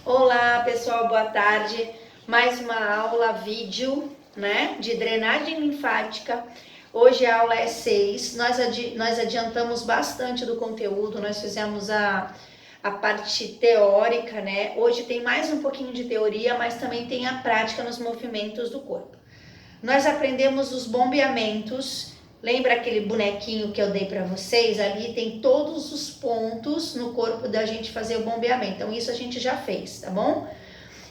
Olá pessoal, boa tarde. Mais uma aula vídeo, né, de drenagem linfática. Hoje a aula é 6. Nós adiantamos bastante do conteúdo, nós fizemos a parte teórica, né? Hoje tem mais um pouquinho de teoria, mas também tem a prática nos movimentos do corpo. Nós aprendemos os bombeamentos. Lembra aquele bonequinho que eu dei para vocês? Ali tem todos os pontos no corpo da gente fazer o bombeamento. Então isso a gente já fez, tá bom?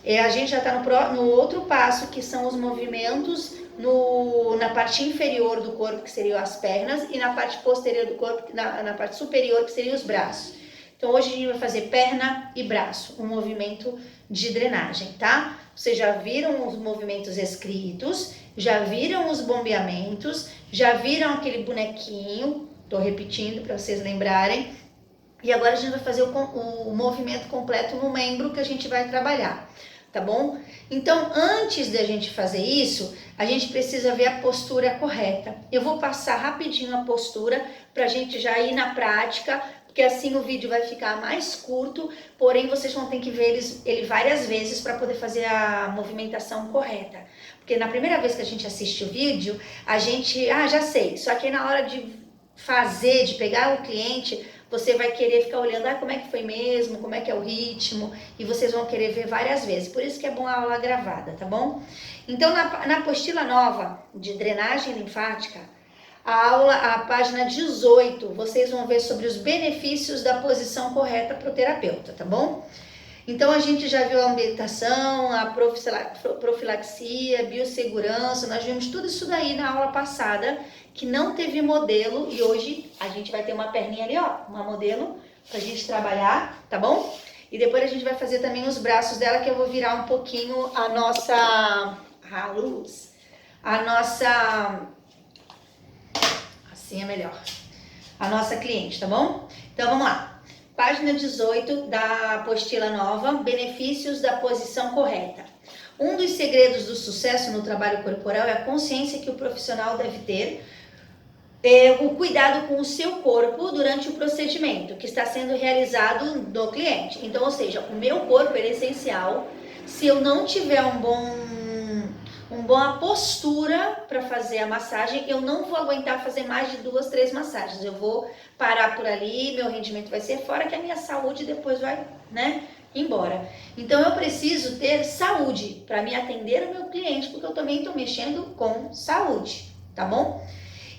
A gente já está no outro passo, que são os movimentos na parte inferior do corpo, que seriam as pernas, e na parte posterior do corpo, na parte superior, que seriam os braços. Então hoje a gente vai fazer perna e braço, um movimento de drenagem, tá? Vocês já viram os movimentos escritos, já viram os bombeamentos, já viram aquele bonequinho, tô repetindo para vocês lembrarem. E agora a gente vai fazer o movimento completo no membro que a gente vai trabalhar, tá bom? Então, antes de a gente fazer isso, a gente precisa ver a postura correta. Eu vou passar rapidinho a postura pra gente já ir na prática, porque assim o vídeo vai ficar mais curto, porém vocês vão ter que ver ele várias vezes para poder fazer a movimentação correta. Porque na primeira vez que a gente assiste o vídeo, a gente, já sei, só que na hora de fazer, de pegar o cliente, você vai querer ficar olhando, como é que foi mesmo, como é que é o ritmo, e vocês vão querer ver várias vezes. Por isso que é bom a aula gravada, tá bom? Então, na apostila nova de drenagem linfática, a página 18, vocês vão ver sobre os benefícios da posição correta para o terapeuta, tá bom? Então, a gente já viu a ambientação, a profilaxia, biossegurança, nós vimos tudo isso daí na aula passada, que não teve modelo, e hoje a gente vai ter uma perninha ali, uma modelo pra gente trabalhar, tá bom? E depois a gente vai fazer também os braços dela, que eu vou virar um pouquinho a nossa luz, assim é melhor, a nossa cliente, tá bom? Então vamos lá. Página 18 da apostila nova, benefícios da posição correta. Um dos segredos do sucesso no trabalho corporal é a consciência que o profissional deve ter, o cuidado com o seu corpo durante o procedimento que está sendo realizado do cliente. Então, ou seja, o meu corpo é essencial. Se eu não tiver uma boa postura para fazer a massagem, eu não vou aguentar fazer mais de 2, 3 massagens. Eu vou parar por ali, meu rendimento vai ser fora, que a minha saúde depois vai, embora. Então eu preciso ter saúde para me atender o meu cliente, porque eu também estou mexendo com saúde, tá bom?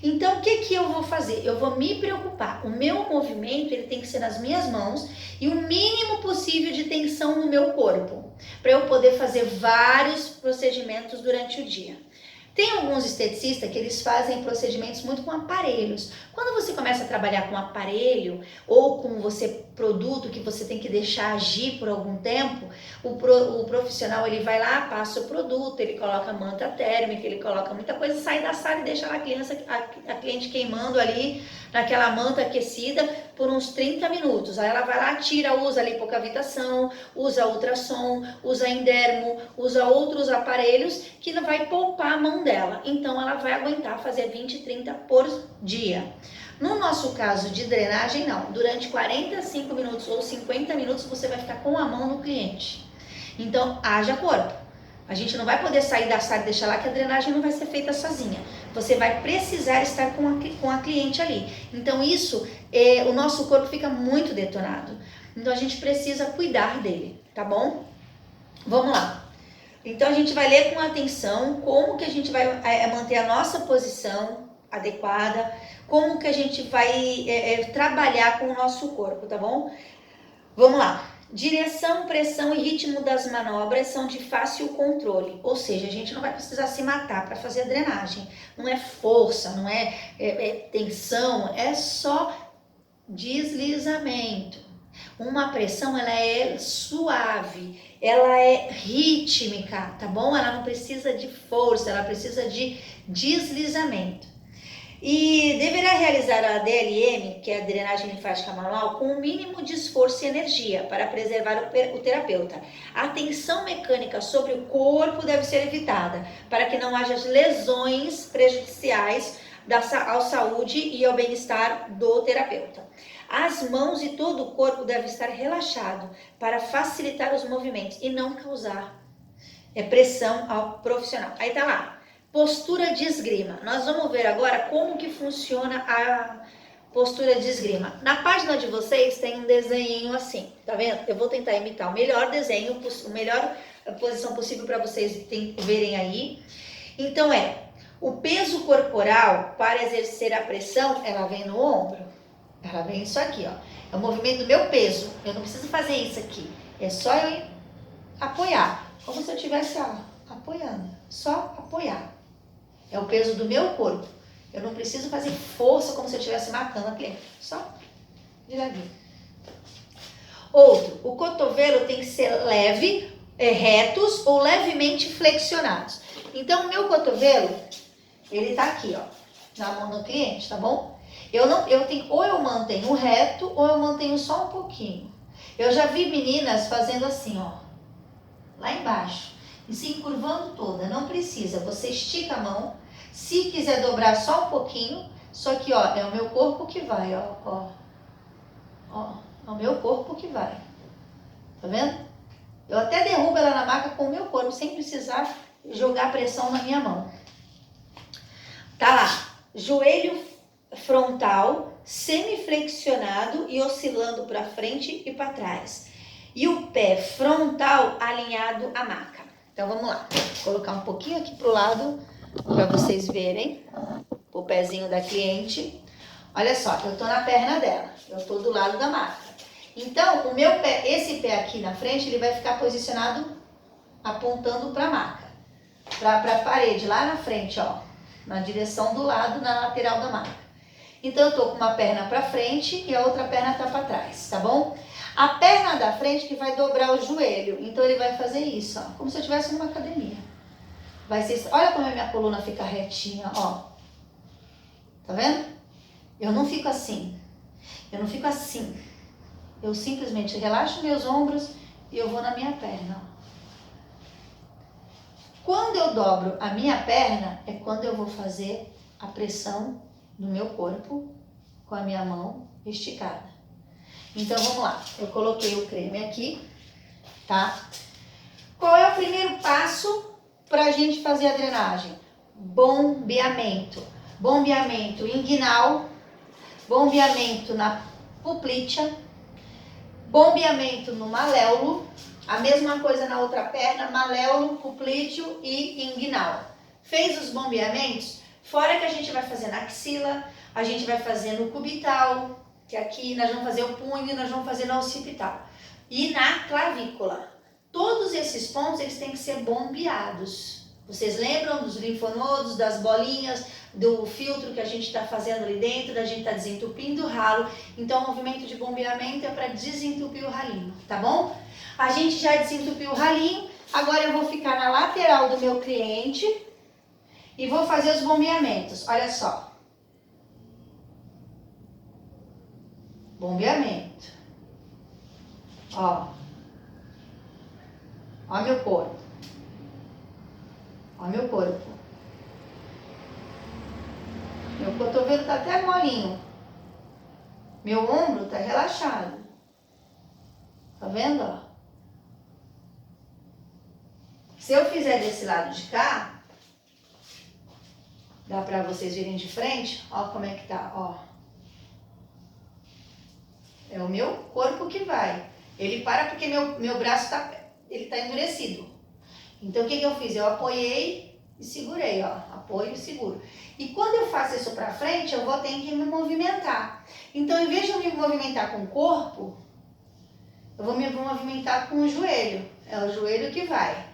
Então, o que eu vou fazer? Eu vou me preocupar. O meu movimento, ele tem que ser nas minhas mãos e o mínimo possível de tensão no meu corpo, para eu poder fazer vários procedimentos durante o dia. Tem alguns esteticistas que eles fazem procedimentos muito com aparelhos. Quando você começa a trabalhar com aparelho ou com produto que você tem que deixar agir por algum tempo, o profissional ele vai lá, passa o produto, ele coloca manta térmica, ele coloca muita coisa, sai da sala e deixa a cliente queimando ali naquela manta aquecida por uns 30 minutos. Aí ela vai lá, tira, usa lipocavitação, usa ultrassom, usa endermo, usa outros aparelhos que não vai poupar a mão dela. Então ela vai aguentar fazer 20, 30 por dia. No nosso caso de drenagem, não. Durante 45 minutos ou 50 minutos você vai ficar com a mão no cliente. Então, haja corpo. A gente não vai poder sair da sala e deixar lá, que a drenagem não vai ser feita sozinha. Você vai precisar estar com a cliente ali. Então, o nosso corpo fica muito detonado. Então, a gente precisa cuidar dele, tá bom? Vamos lá. Então, a gente vai ler com atenção como que a gente vai manter a nossa posição adequada, como que a gente vai trabalhar com o nosso corpo, tá bom? Vamos lá. Direção, pressão e ritmo das manobras são de fácil controle, ou seja, a gente não vai precisar se matar para fazer a drenagem. Não é força, não é tensão, é só deslizamento. Uma pressão, ela é suave, ela é rítmica, tá bom? Ela não precisa de força, ela precisa de deslizamento. E deverá realizar a DLM, que é a drenagem linfática manual, com o mínimo de esforço e energia para preservar o terapeuta. A tensão mecânica sobre o corpo deve ser evitada, para que não haja lesões prejudiciais à saúde e ao bem-estar do terapeuta. As mãos e todo o corpo devem estar relaxado para facilitar os movimentos e não causar pressão ao profissional. Aí tá lá, postura de esgrima. Nós vamos ver agora como que funciona a postura de esgrima. Na página de vocês tem um desenho assim, tá vendo? Eu vou tentar imitar o melhor desenho, a melhor posição possível para vocês verem aí. Então o peso corporal para exercer a pressão, ela vem no ombro. Ela vem isso aqui, ó. É o movimento do meu peso. Eu não preciso fazer isso aqui. É só eu apoiar. Como se eu estivesse apoiando. Só apoiar. É o peso do meu corpo. Eu não preciso fazer força como se eu estivesse matando a cliente. Só devagar. Outro. O cotovelo tem que ser leve, retos ou levemente flexionados. Então, o meu cotovelo, ele tá aqui, ó. Na mão do cliente, tá bom? Ou eu mantenho reto ou eu mantenho só um pouquinho. Eu já vi meninas fazendo assim, ó, lá embaixo, e se encurvando toda. Não precisa, você estica a mão. Se quiser dobrar só um pouquinho, só que, ó, é o meu corpo que vai, ó. É o meu corpo que vai. Tá vendo? Eu até derrubo ela na maca com o meu corpo, sem precisar jogar pressão na minha mão. Tá lá, joelho frontal, semiflexionado e oscilando para frente e para trás. E o pé frontal alinhado à maca. Então vamos lá, vou colocar um pouquinho aqui pro lado para vocês verem o pezinho da cliente. Olha só, eu tô na perna dela, eu tô do lado da maca. Então o meu pé, esse pé aqui na frente, ele vai ficar posicionado apontando para a maca, para a parede lá na frente, ó, na direção do lado, na lateral da maca. Então eu tô com uma perna para frente e a outra perna tá para trás, tá bom? A perna da frente que vai dobrar o joelho, então ele vai fazer isso, ó, como se eu estivesse numa academia. Vai ser, olha como a minha coluna fica retinha, ó. Tá vendo? Eu não fico assim. Eu não fico assim. Eu simplesmente relaxo meus ombros e eu vou na minha perna, ó. Quando eu dobro a minha perna, é quando eu vou fazer a pressão do meu corpo com a minha mão esticada. Então, vamos lá. Eu coloquei o creme aqui, tá? Qual é o primeiro passo para a gente fazer a drenagem? Bombeamento. Bombeamento inguinal, bombeamento na poplítea, bombeamento no maléolo, a mesma coisa na outra perna, maléolo, poplíteo e inguinal. Fez os bombeamentos? Fora que a gente vai fazer na axila, a gente vai fazer no cubital, que aqui nós vamos fazer o punho, nós vamos fazer no occipital. E na clavícula. Todos esses pontos, eles têm que ser bombeados. Vocês lembram dos linfonodos, das bolinhas, do filtro que a gente está fazendo ali dentro, da gente está desentupindo o ralo. Então, o movimento de bombeamento é para desentupir o ralinho, tá bom? A gente já desentupiu o ralinho, agora eu vou ficar na lateral do meu cliente e vou fazer os bombeamentos. Olha só. Bombeamento. Ó. Ó meu corpo. Ó meu corpo. Meu cotovelo tá até molinho. Meu ombro tá relaxado. Tá vendo, ó? Se eu fizer desse lado de cá, dá pra vocês verem de frente, ó como é que tá, ó. É o meu corpo que vai. Ele para porque meu braço tá, ele tá endurecido. Então, o que eu fiz? Eu apoiei e segurei, ó. Apoio e seguro. E quando eu faço isso pra frente, eu vou ter que me movimentar. Então, em vez de eu me movimentar com o corpo, eu vou me movimentar com o joelho. É o joelho que vai.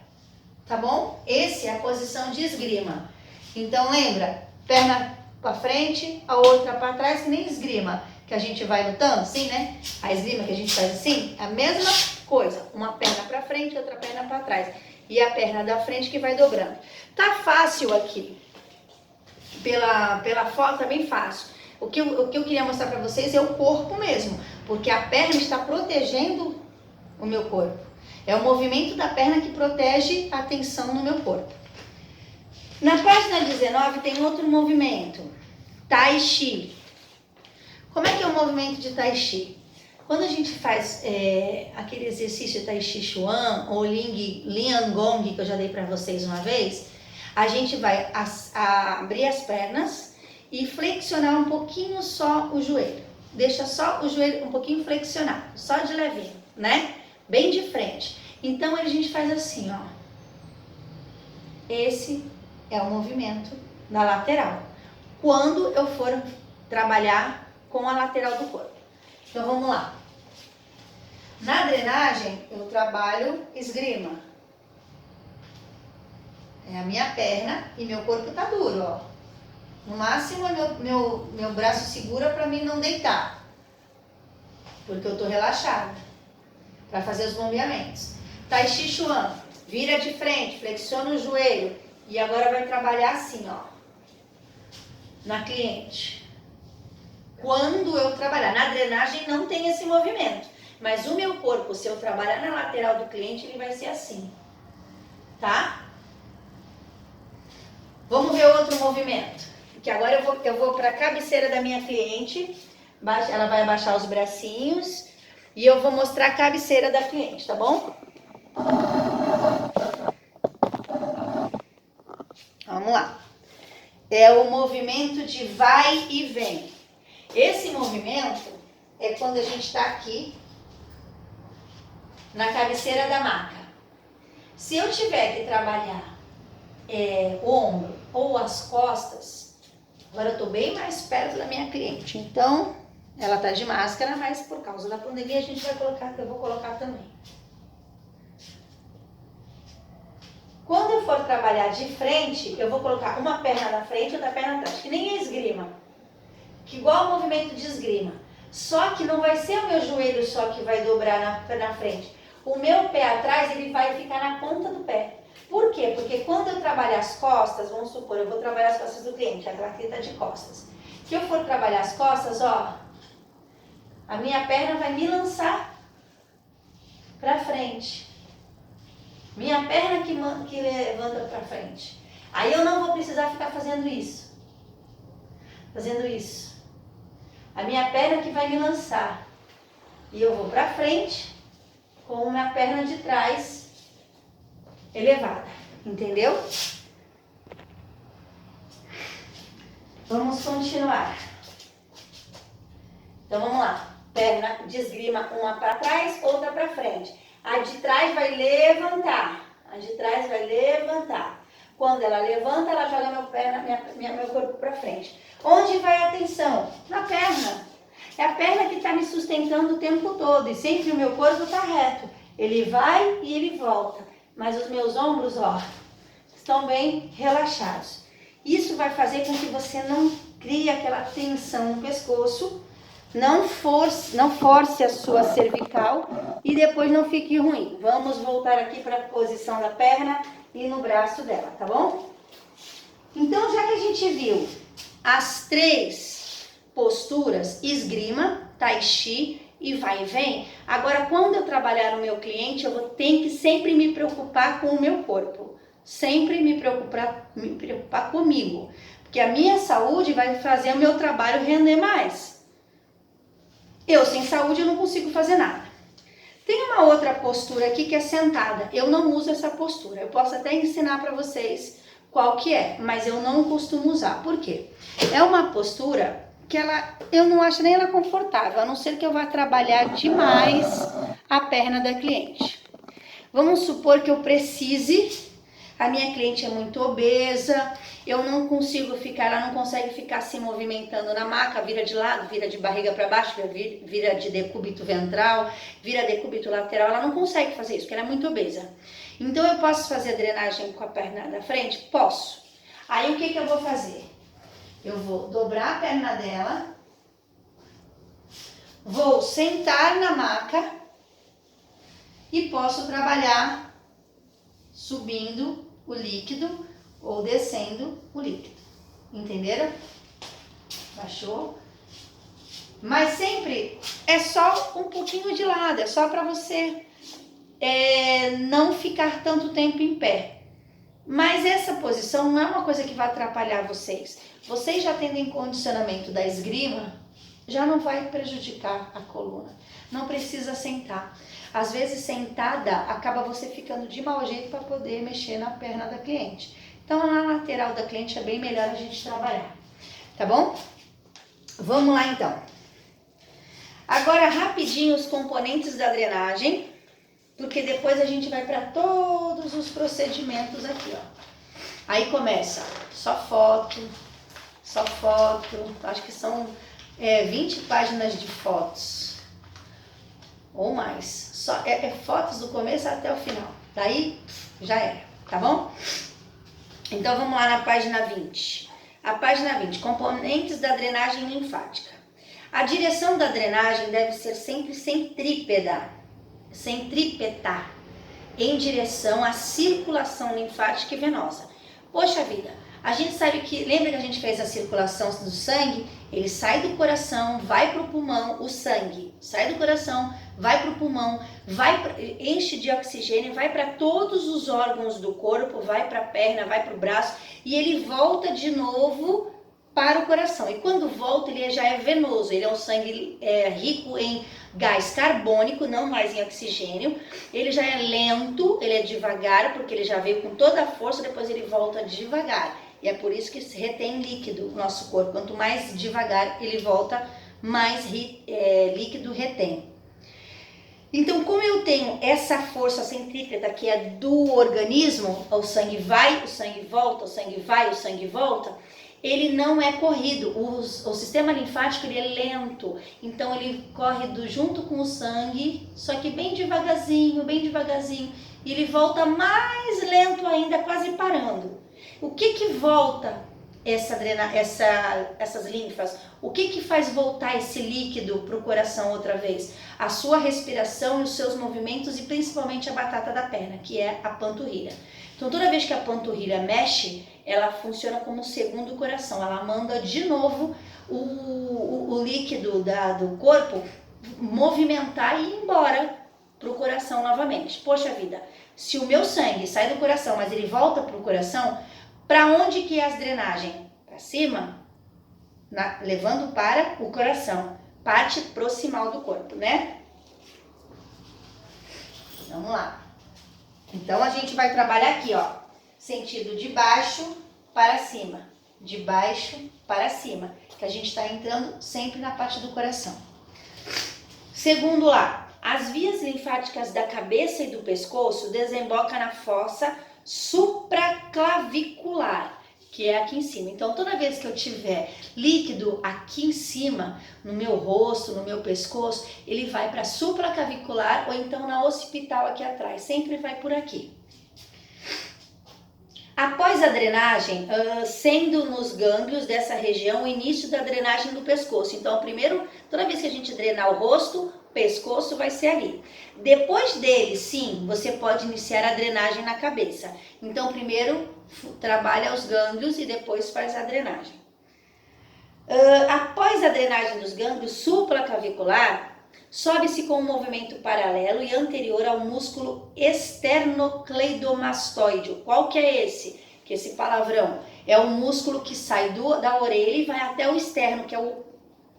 Tá bom? Essa é a posição de esgrima. Então, lembra? Perna pra frente, a outra pra trás, que nem esgrima. Que a gente vai lutando, assim, né? A esgrima que a gente faz assim, é a mesma coisa. Uma perna pra frente, outra perna pra trás. E a perna da frente que vai dobrando. Tá fácil aqui. Pela foto tá bem fácil. O que eu queria mostrar pra vocês é o corpo mesmo. Porque a perna está protegendo o meu corpo. É o movimento da perna que protege a tensão no meu corpo. Na página 19 tem outro movimento. Tai Chi. Como é que é o movimento de Tai Chi? Quando a gente faz aquele exercício de Tai Chi Chuan ou Lian Gong, que eu já dei para vocês uma vez, a gente vai abrir as pernas e flexionar um pouquinho só o joelho. Deixa só o joelho um pouquinho flexionado, só de levinho, né? Bem de frente. Então a gente faz assim, ó. Esse é o movimento na lateral. Quando eu for trabalhar com a lateral do corpo. Então vamos lá. Na drenagem eu trabalho esgrima. É a minha perna e meu corpo tá duro, ó. No máximo meu braço segura para mim não deitar. Porque eu tô relaxada. Para fazer os bombeamentos. Tai Chi Chuan. Vira de frente, flexiona o joelho. E agora vai trabalhar assim, ó. Na cliente. Quando eu trabalhar na drenagem não tem esse movimento, mas o meu corpo, se eu trabalhar na lateral do cliente, ele vai ser assim, tá? Vamos ver outro movimento, que agora eu vou para a cabeceira da minha cliente, ela vai abaixar os bracinhos e eu vou mostrar a cabeceira da cliente, tá bom? Vamos lá. É o movimento de vai e vem. Esse movimento é quando a gente está aqui na cabeceira da maca. Se eu tiver que trabalhar o ombro ou as costas, agora eu estou bem mais perto da minha cliente. Então, ela está de máscara, mas por causa da pandemia a gente vai colocar, eu vou colocar também. Quando eu for trabalhar de frente, eu vou colocar uma perna na frente e outra perna atrás, que nem a esgrima. Que igual ao movimento de esgrima. Só que não vai ser o meu joelho só que vai dobrar na frente. O meu pé atrás, ele vai ficar na ponta do pé. Por quê? Porque quando eu trabalhar as costas, vamos supor, eu vou trabalhar as costas do cliente, a claqueta de costas. Que eu for trabalhar as costas, ó, a minha perna vai me lançar pra frente. Minha perna que levanta pra frente. Aí eu não vou precisar ficar fazendo isso. Fazendo isso. A minha perna que vai me lançar. E eu vou pra frente com a minha perna de trás elevada. Entendeu? Vamos continuar. Então vamos lá. Perna de esgrima, uma para trás, outra para frente. A de trás vai levantar. A de trás vai levantar. Quando ela levanta, ela joga meu corpo para frente. Onde vai a atenção? Na perna. É a perna que está me sustentando o tempo todo. E sempre o meu corpo está reto. Ele vai e ele volta. Mas os meus ombros, ó, estão bem relaxados. Isso vai fazer com que você não crie aquela tensão no pescoço. Não force a sua cervical e depois não fique ruim. Vamos voltar aqui para a posição da perna e no braço dela, tá bom? Então, já que a gente viu as 3 posturas, esgrima, tai chi e vai e vem, agora quando eu trabalhar no meu cliente, eu vou ter que sempre me preocupar com o meu corpo. Sempre me preocupar comigo. Porque a minha saúde vai fazer o meu trabalho render mais. Eu sem saúde eu não consigo fazer nada. Tem uma outra postura aqui que é sentada. Eu não uso essa postura. Eu posso até ensinar para vocês qual que é, mas eu não costumo usar. Por quê? É uma postura que eu não acho nem ela confortável, a não ser que eu vá trabalhar demais a perna da cliente. Vamos supor que eu precise, a minha cliente é muito obesa, eu não consigo ficar, ela não consegue ficar se movimentando na maca, vira de lado, vira de barriga para baixo, vira de decúbito ventral, vira decúbito lateral, ela não consegue fazer isso, porque ela é muito obesa. Então eu posso fazer a drenagem com a perna da frente? Posso. Aí o que eu vou fazer? Eu vou dobrar a perna dela, vou sentar na maca e posso trabalhar subindo o líquido ou descendo o líquido. Entenderam? Baixou. Mas sempre é só um pouquinho de lado, é só para você não ficar tanto tempo em pé. Mas essa posição não é uma coisa que vai atrapalhar vocês. Vocês já tendo condicionamento da esgrima, já não vai prejudicar a coluna. Não precisa sentar. Às vezes sentada, acaba você ficando de mau jeito para poder mexer na perna da cliente. Então na lateral da cliente é bem melhor a gente trabalhar. Tá bom? Vamos lá então. Agora rapidinho os componentes da drenagem, porque depois a gente vai para todos os procedimentos aqui, ó. Aí começa só foto, acho que são 20 páginas de fotos, ou mais. Só fotos do começo até o final, daí já era, tá bom? Então vamos lá na página 20. A página 20, componentes da drenagem linfática. A direção da drenagem deve ser sempre centrípeta, em direção à circulação linfática e venosa. Poxa vida, a gente sabe que, lembra que a gente fez a circulação do sangue? Ele sai do coração, vai para o pulmão, o sangue sai do coração, vai para o pulmão, enche de oxigênio, vai para todos os órgãos do corpo, vai para a perna, vai para o braço e ele volta de novo para o coração. E quando volta, ele já é venoso, ele é um sangue rico em gás carbônico, não mais em oxigênio. Ele já é lento, ele é devagar, porque ele já veio com toda a força, depois ele volta devagar. E é por isso que se retém líquido no nosso corpo. Quanto mais devagar ele volta, mais líquido retém. Então, como eu tenho essa força centrípeta que é do organismo, o sangue vai, o sangue volta, o sangue vai, o sangue volta, ele não é corrido. O sistema linfático ele é lento, então ele corre junto com o sangue, só que bem devagarzinho, e ele volta mais lento ainda, quase parando. O que volta essas linfas? O que faz voltar esse líquido para o coração outra vez? A sua respiração e os seus movimentos, e principalmente a batata da perna, que é a panturrilha. Então toda vez que a panturrilha mexe, ela funciona como o segundo coração. Ela manda de novo o líquido do corpo movimentar e ir embora para o coração novamente. Poxa vida, se o meu sangue sai do coração, mas ele volta para o coração, para onde que é a drenagem? Para cima, levando para o coração, parte proximal do corpo, né? Vamos lá. Então a gente vai trabalhar aqui, ó, sentido de baixo para cima, de baixo para cima, que a gente está entrando sempre na parte do coração. Segundo lá, as vias linfáticas da cabeça e do pescoço desembocam na fossa supraclavicular, que é aqui em cima. Então, toda vez que eu tiver líquido aqui em cima, no meu rosto, no meu pescoço, ele vai para supraclavicular ou então na occipital aqui atrás. Sempre vai por aqui. Após a drenagem, sendo nos gânglios dessa região o início da drenagem do pescoço. Então, primeiro, toda vez que a gente drenar o rosto, o pescoço vai ser ali. Depois dele, sim, você pode iniciar a drenagem na cabeça. Então, primeiro, trabalha os gânglios e depois faz a drenagem. Após a drenagem dos gânglios supraclavicular, sobe-se com um movimento paralelo e anterior ao músculo esternocleidomastoide. Qual que é esse? Que esse palavrão é o músculo que sai da orelha e vai até o externo, que é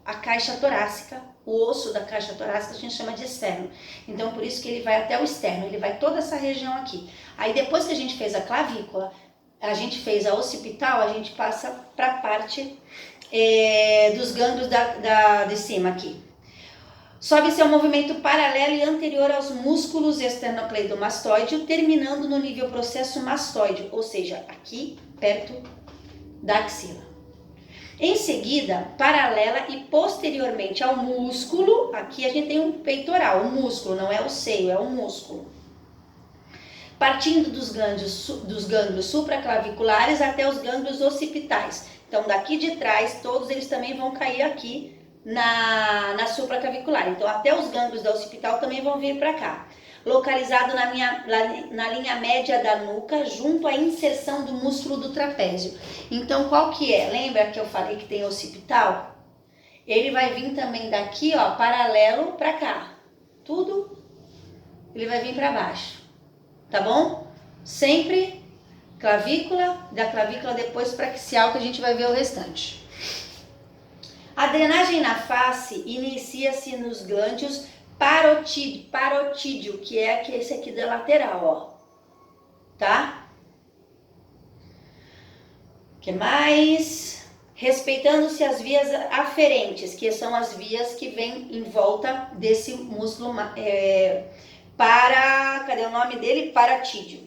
a caixa torácica. O osso da caixa torácica a gente chama de externo. Então, por isso que ele vai até o externo, ele vai toda essa região aqui. Aí, depois que a gente fez a clavícula, a gente fez a occipital, a gente passa para a parte dos gânglios de cima aqui. Sobe-se ao movimento paralelo e anterior aos músculos esternocleidomastoide, terminando no nível processo mastoide, ou seja, aqui perto da axila. Em seguida, paralela e posteriormente ao músculo, aqui a gente tem um peitoral, o músculo, não é o seio, é o músculo. Partindo dos gânglios supraclaviculares até os gânglios occipitais. Então, daqui de trás, todos eles também vão cair aqui na supraclavicular. Então, até os gânglios da occipital também vão vir para cá. Localizado na linha média da nuca, junto à inserção do músculo do trapézio. Então, qual que é? Lembra que eu falei que tem occipital? Ele vai vir também daqui, ó, paralelo para cá. Tudo, ele vai vir para baixo. Tá bom? Sempre clavícula, da clavícula depois praxial, que a gente vai ver o restante. A drenagem na face inicia-se nos glândulos parotídeo, que é esse aqui da lateral, ó. Tá? O que mais? Respeitando-se as vias aferentes, que são as vias que vêm em volta desse músculo cadê o nome dele? Parotídeo.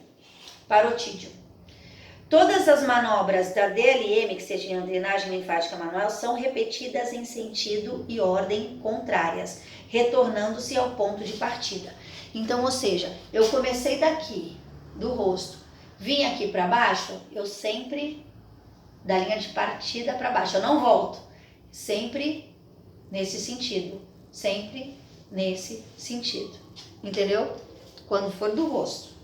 Todas as manobras da DLM, que seja drenagem linfática manual, são repetidas em sentido e ordem contrárias, retornando-se ao ponto de partida. Então, ou seja, eu comecei daqui, do rosto, vim aqui para baixo, eu sempre, da linha de partida para baixo, eu não volto, sempre nesse sentido, entendeu? Quando for do rosto.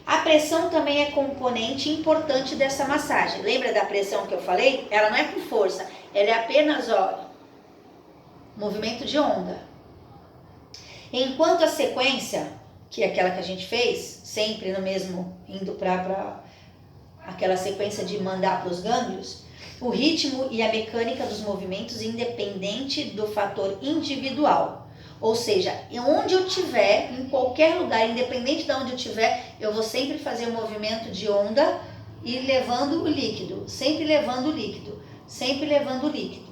A pressão também é componente importante dessa massagem. Lembra da pressão que eu falei? Ela não é com força, ela é apenas, ó, movimento de onda. Enquanto a sequência, que é aquela que a gente fez, sempre no mesmo, indo para aquela sequência de mandar para os gânglios, o ritmo e a mecânica dos movimentos independente do fator individual. Ou seja, onde eu tiver, em qualquer lugar, independente de onde eu tiver, eu vou sempre fazer o movimento de onda e levando o líquido, sempre levando o líquido.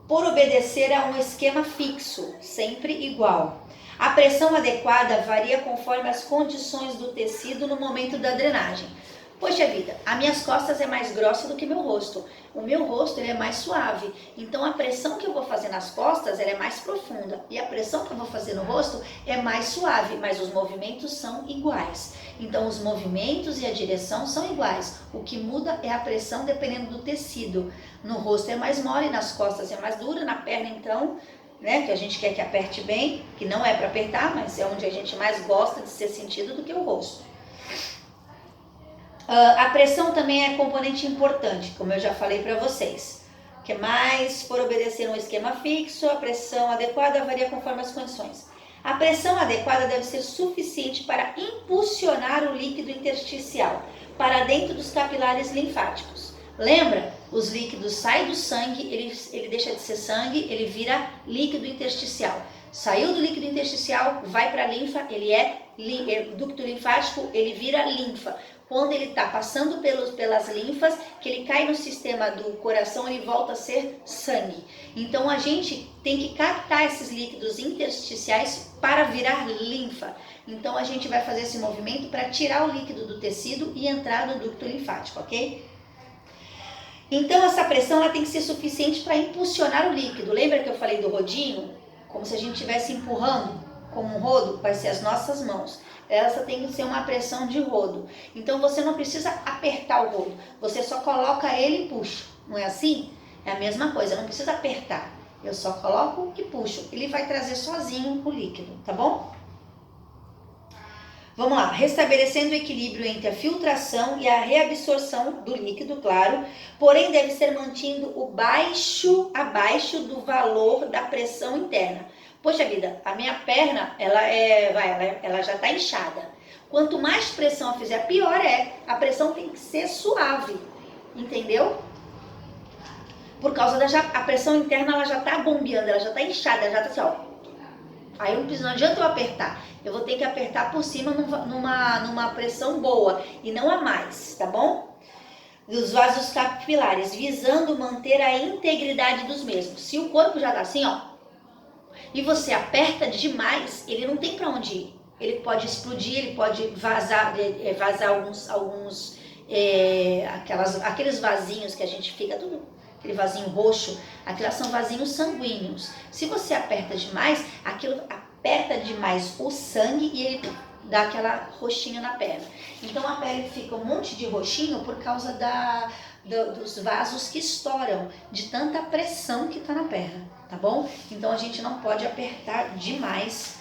Por obedecer a um esquema fixo, sempre igual. A pressão adequada varia conforme as condições do tecido no momento da drenagem. Poxa vida, as minhas costas é mais grossa do que meu rosto. O meu rosto ele é mais suave. Então a pressão que eu vou fazer nas costas ela é mais profunda. E a pressão que eu vou fazer no rosto é mais suave, mas os movimentos são iguais. Então os movimentos e a direção são iguais. O que muda é a pressão dependendo do tecido. No rosto é mais mole, nas costas é mais dura, na perna então, né, que a gente quer que aperte bem, que não é para apertar, mas é onde a gente mais gosta de ser sentido do que o rosto. A pressão também é componente importante, como eu já falei para vocês. O que mais? Por obedecer um esquema fixo, a pressão adequada varia conforme as condições. A pressão adequada deve ser suficiente para impulsionar o líquido intersticial para dentro dos capilares linfáticos. Lembra? Os líquidos saem do sangue, ele deixa de ser sangue, ele vira líquido intersticial. Saiu do líquido intersticial, vai para a linfa, ele é ducto linfático, ele vira linfa. Quando ele está passando pelas linfas, que ele cai no sistema do coração, ele volta a ser sangue. Então a gente tem que captar esses líquidos intersticiais para virar linfa. Então a gente vai fazer esse movimento para tirar o líquido do tecido e entrar no ducto linfático, ok? Então essa pressão ela tem que ser suficiente para impulsionar o líquido. Lembra que eu falei do rodinho? Como se a gente estivesse empurrando, como um rodo, vai ser as nossas mãos. Essa tem que ser uma pressão de rodo. Então você não precisa apertar o rodo, você só coloca ele e puxa. Não é assim? É a mesma coisa, não precisa apertar. Eu só coloco e puxo. Ele vai trazer sozinho o líquido, tá bom? Vamos lá, restabelecendo o equilíbrio entre a filtração e a reabsorção do líquido, claro, porém deve ser mantido abaixo do valor da pressão interna. Poxa vida, a minha perna, ela já está inchada. Quanto mais pressão eu fizer, pior é. A pressão tem que ser suave, entendeu? Por causa a pressão interna, ela já está bombeando, ela já está inchada, ela já está assim, ó. Aí não adianta eu apertar, eu vou ter que apertar por cima numa pressão boa e não a mais, tá bom? Dos vasos capilares, visando manter a integridade dos mesmos. Se o corpo já tá assim, ó, e você aperta demais, ele não tem para onde ir. Ele pode explodir, ele pode vazar aqueles vasinhos que a gente fica tudo. Aquele vasinho roxo, aquelas são vasinhos sanguíneos. Se você aperta demais, aquilo aperta demais o sangue e ele dá aquela roxinha na perna. Então a pele fica um monte de roxinho por causa dos vasos que estouram, de tanta pressão que está na perna, tá bom? Então a gente não pode apertar demais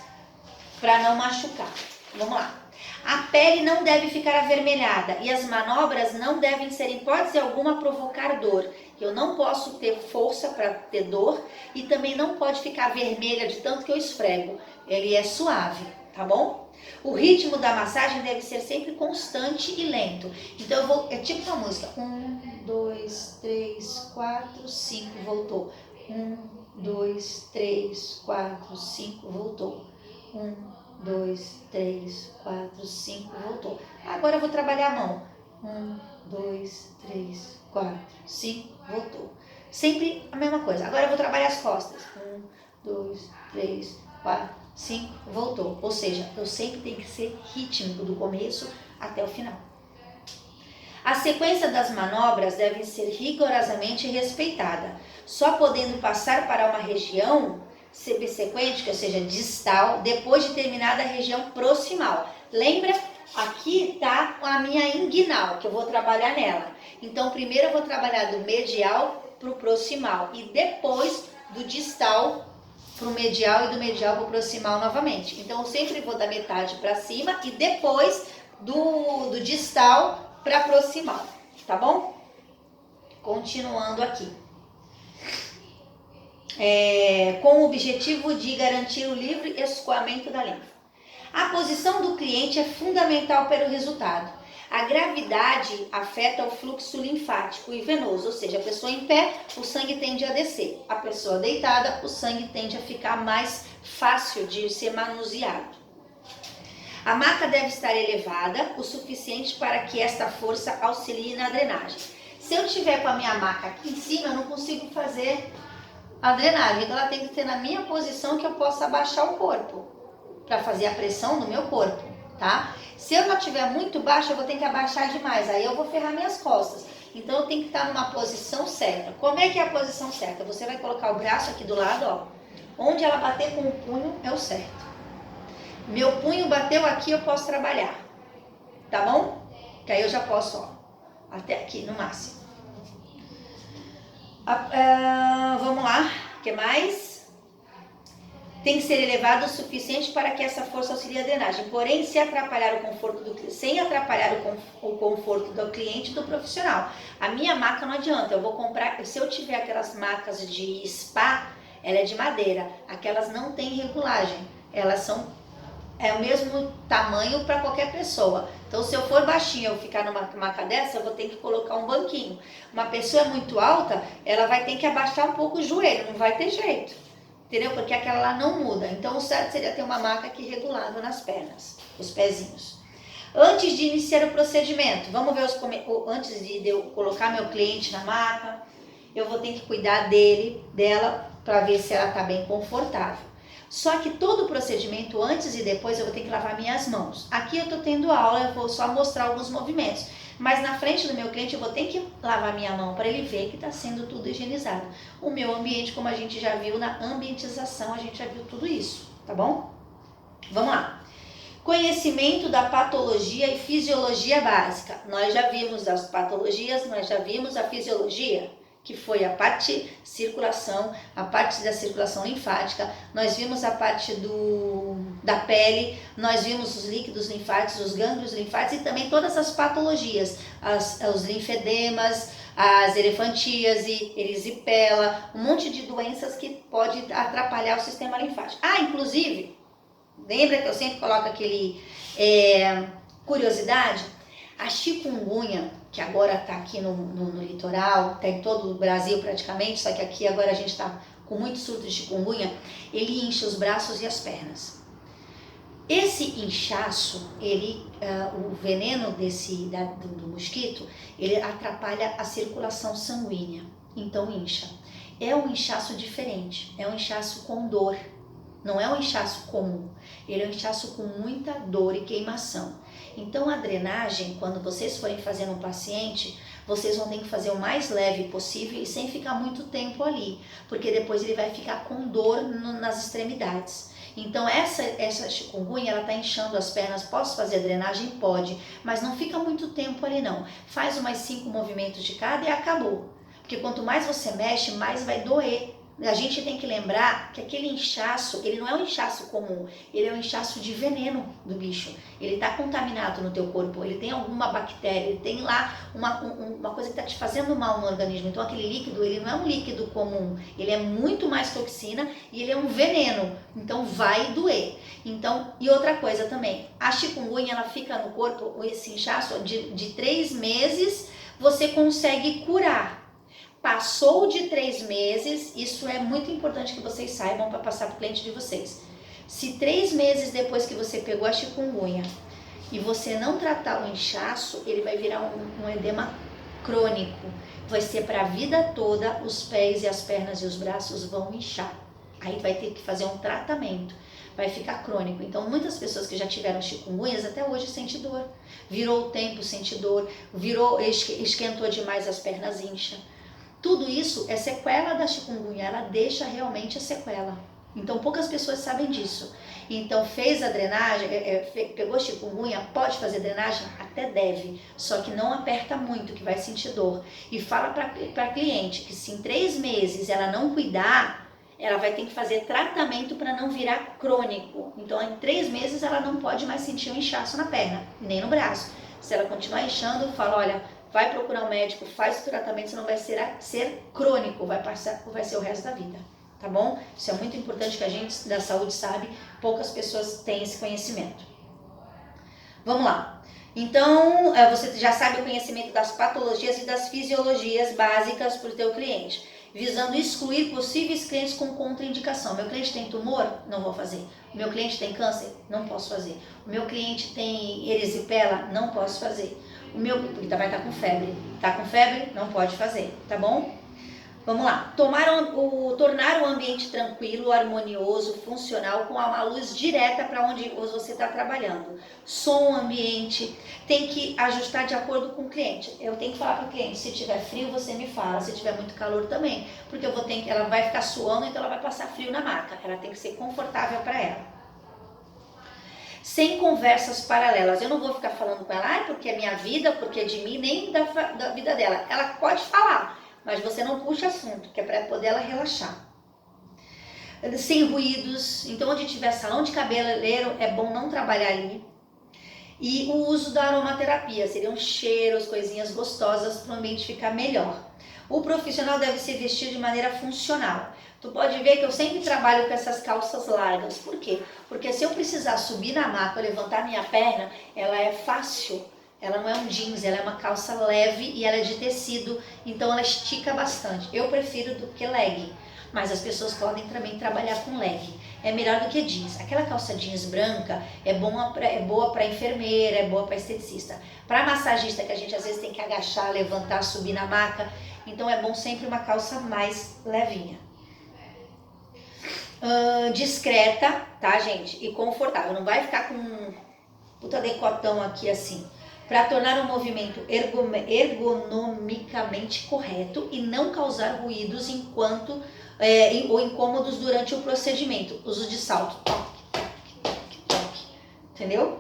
para não machucar. Vamos lá. A pele não deve ficar avermelhada e as manobras não devem ser, em hipótese alguma, provocar dor. Eu não posso ter força para ter dor e também não pode ficar vermelha de tanto que eu esfrego. Ele é suave, tá bom? O ritmo da massagem deve ser sempre constante e lento. Então eu vou, é tipo uma música. 1, 2, 3, 4, 5, voltou. 1, 2, 3, 4, 5, voltou. 1, 2, 3, 4, 5, voltou. Agora eu vou trabalhar a mão. 1, 2, 3, 4, 5, voltou. Sempre a mesma coisa. Agora eu vou trabalhar as costas. 1, 2, 3, 4, 5, voltou. Ou seja, eu sempre tenho que ser rítmico do começo até o final. A sequência das manobras deve ser rigorosamente respeitada, só podendo passar para uma região subsequente, ou seja, distal, depois de terminada a região proximal. Lembra? Aqui está a minha inguinal, que eu vou trabalhar nela. Então, primeiro eu vou trabalhar do medial para o proximal e depois do distal para o medial e do medial para o proximal novamente. Então, eu sempre vou da metade para cima e depois do distal para proximal, tá bom? Continuando aqui. Com o objetivo de garantir o livre escoamento da linfa. A posição do cliente é fundamental para o resultado. A gravidade afeta o fluxo linfático e venoso, ou seja, a pessoa em pé, o sangue tende a descer. A pessoa deitada, o sangue tende a ficar mais fácil de ser manuseado. A maca deve estar elevada o suficiente para que esta força auxilie na drenagem. Se eu tiver com a minha maca aqui em cima, eu não consigo fazer a drenagem. Então ela tem que ter na minha posição que eu possa abaixar o corpo para fazer a pressão no meu corpo, tá? Se eu não estiver muito baixo, eu vou ter que abaixar demais, aí eu vou ferrar minhas costas. Então eu tenho que estar numa posição certa. Como é que é a posição certa? Você vai colocar o braço aqui do lado, ó. Onde ela bater com o punho é o certo. Meu punho bateu aqui, eu posso trabalhar, tá bom? Que aí eu já posso, ó, até aqui no máximo. Vamos lá, o que mais? Tem que ser elevado o suficiente para que essa força auxilie a drenagem. Porém, sem atrapalhar o conforto do cliente e do profissional. A minha maca não adianta. Eu vou comprar, se eu tiver aquelas macas de spa, ela é de madeira. Aquelas não têm regulagem. Elas são o mesmo tamanho para qualquer pessoa. Então, se eu for baixinha, eu ficar numa maca dessa, eu vou ter que colocar um banquinho. Uma pessoa muito alta, ela vai ter que abaixar um pouco o joelho, não vai ter jeito. Entendeu? Porque aquela lá não muda. Então, o certo seria ter uma maca aqui regulada nas pernas, os pezinhos. Antes de iniciar o procedimento, vamos ver antes de eu colocar meu cliente na maca, eu vou ter que cuidar dela, para ver se ela está bem confortável. Só que todo o procedimento, antes e depois, eu vou ter que lavar minhas mãos. Aqui eu estou tendo aula, eu vou só mostrar alguns movimentos. Mas na frente do meu cliente eu vou ter que lavar minha mão para ele ver que está sendo tudo higienizado. O meu ambiente, como a gente já viu na ambientização, a gente já viu tudo isso, tá bom? Vamos lá. Conhecimento da patologia e fisiologia básica. Nós já vimos as patologias, nós já vimos a fisiologia, que foi a parte circulação, a parte da circulação linfática, nós vimos a parte da pele, nós vimos os líquidos linfáticos, os gânglios linfáticos e também todas as patologias, os linfedemas, as elefantíase, erisipela, um monte de doenças que pode atrapalhar o sistema linfático. Inclusive, lembra que eu sempre coloco aquele curiosidade? A chikungunya, que agora está aqui no litoral, está em todo o Brasil praticamente, só que aqui agora a gente está com muito surto de chikungunya, ele incha os braços e as pernas. Esse inchaço, o veneno do mosquito, ele atrapalha a circulação sanguínea, então incha. É um inchaço diferente, é um inchaço com dor, não é um inchaço comum, ele é um inchaço com muita dor e queimação. Então a drenagem, quando vocês forem fazer no paciente, vocês vão ter que fazer o mais leve possível e sem ficar muito tempo ali, porque depois ele vai ficar com dor nas extremidades. Então essa chikungunya, ela tá inchando as pernas, posso fazer a drenagem? Pode, mas não fica muito tempo ali não. Faz umas 5 movimentos de cada e acabou. Porque quanto mais você mexe, mais vai doer A gente tem que lembrar que aquele inchaço, ele não é um inchaço comum, ele é um inchaço de veneno do bicho. Ele está contaminado no teu corpo, ele tem alguma bactéria, ele tem lá uma coisa que está te fazendo mal no organismo. Então aquele líquido, ele não é um líquido comum, ele é muito mais toxina e ele é um veneno, então vai doer. Então, e outra coisa também, a chikungunya, ela fica no corpo, esse inchaço de 3 meses, você consegue curar. Passou de 3 meses, isso é muito importante que vocês saibam para passar para o cliente de vocês. Se 3 meses depois que você pegou a chikungunya e você não tratar o inchaço, ele vai virar um edema crônico. Vai ser para a vida toda, os pés e as pernas e os braços vão inchar. Aí vai ter que fazer um tratamento, vai ficar crônico. Então muitas pessoas que já tiveram chikungunhas até hoje sentem dor. Virou o tempo, sente dor, esquentou demais, as pernas incham. Tudo isso é sequela da chikungunya, ela deixa realmente a sequela. Então poucas pessoas sabem disso. Então fez a drenagem, pegou chikungunya, pode fazer drenagem? Até deve, só que não aperta muito, que vai sentir dor. E fala para a cliente que se em 3 meses ela não cuidar, ela vai ter que fazer tratamento para não virar crônico. Então em 3 meses ela não pode mais sentir um inchaço na perna, nem no braço. Se ela continuar inchando, fala, olha, vai procurar um médico, faz o tratamento, senão vai ser crônico, vai ser o resto da vida, tá bom? Isso é muito importante, que a gente da saúde sabe, poucas pessoas têm esse conhecimento. Vamos lá. Então, você já sabe o conhecimento das patologias e das fisiologias básicas para o teu cliente, visando excluir possíveis clientes com contraindicação. Meu cliente tem tumor? Não vou fazer. O meu cliente tem câncer? Não posso fazer. O meu cliente tem erisipela? Não posso fazer. O meu, porque vai estar com febre. Tá com febre? Não pode fazer, tá bom? Vamos lá. Tornar o ambiente tranquilo, harmonioso, funcional, com uma luz direta para onde você está trabalhando. Som ambiente, tem que ajustar de acordo com o cliente. Eu tenho que falar para o cliente, se tiver frio você me fala, se tiver muito calor também, porque ela vai ficar suando, então ela vai passar frio na maca. Ela tem que ser confortável para ela. Sem conversas paralelas. Eu não vou ficar falando com ela, porque é minha vida, porque é de mim, nem da vida dela. Ela pode falar, mas você não puxa assunto, que é para poder ela relaxar. Sem ruídos. Então, onde tiver salão de cabeleireiro, é bom não trabalhar ali. E o uso da aromaterapia, seriam cheiros, coisinhas gostosas para o ambiente ficar melhor. O profissional deve se vestir de maneira funcional. Tu pode ver que eu sempre trabalho com essas calças largas. Por quê? Porque se eu precisar subir na maca ou levantar minha perna, ela é fácil. Ela não é um jeans, ela é uma calça leve e ela é de tecido, então ela estica bastante. Eu prefiro do que leg, mas as pessoas podem também trabalhar com leg. É melhor do que jeans. Aquela calça jeans branca é boa para enfermeira, é boa para esteticista. Para massagista, que a gente às vezes tem que agachar, levantar, subir na maca, então é bom sempre uma calça mais levinha. Discreta, tá, gente? E confortável. Não vai ficar com um puta decotão aqui assim. Para tornar o movimento ergonomicamente correto e não causar ruídos ou incômodos durante o procedimento. Uso de salto. Toque, toque, toque, toque. Entendeu?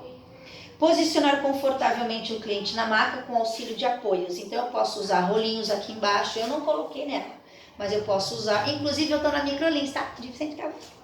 Posicionar confortavelmente o cliente na maca com auxílio de apoios. Então eu posso usar rolinhos aqui embaixo. Eu não coloquei nela, mas eu posso usar. Inclusive eu tô na Microlins, tá? De frente pra você.